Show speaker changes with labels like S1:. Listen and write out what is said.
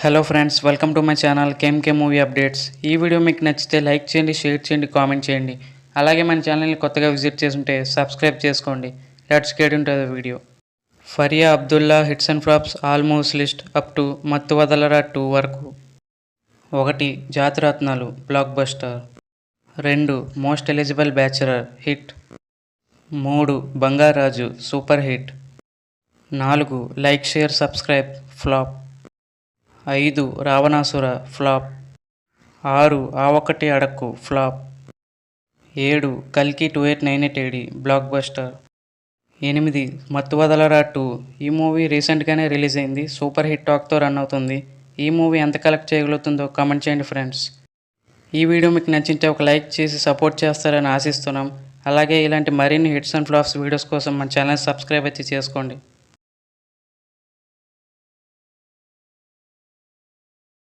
S1: Hello friends, welcome to my channel KMK movie updates. ఈ video మీకు నచ్చితే like చేయండి, షేర్ చేయండి, కామెంట్ చేయండి. అలాగే మన ఛానల్ని కొత్తగా విజిట్ చేస్తుంటే సబ్స్క్రైబ్ చేసుకోండి. Let's get into the video. Faria Abdullah hits and flops almost list up to Mathu Vadalara 2 వరకు. 1. Jathiratnalu blockbuster. 2. Most eligible bachelor hit. 3. Bangarraju super hit. 4. Like share subscribe flop. 5. Ravanasura flop. 6. ఆ ఒక్కటి అడక్కు ఫ్లాప్. 7. కల్కి 2898 AD బ్లాక్ బస్టర్. 8. మత్తు వదలరా 2. ఈ movie రీసెంట్గానే release అయింది. Super hit టాక్తో run అవుతుంది. ఈ మూవీ ఎంత కలెక్ట్ చేయగలుగుతుందో కామెంట్ చేయండి ఫ్రెండ్స్. ఈ వీడియో మీకు నచ్చింటే ఒక లైక్ చేసి సపోర్ట్ చేస్తారని ఆశిస్తున్నాం. అలాగే ఇలాంటి మరిన్ని హిట్స్ అండ్ ఫ్లాప్స్ వీడియోస్ కోసం మన ఛానల్ సబ్స్క్రైబ్ అయితే చేసుకోండి.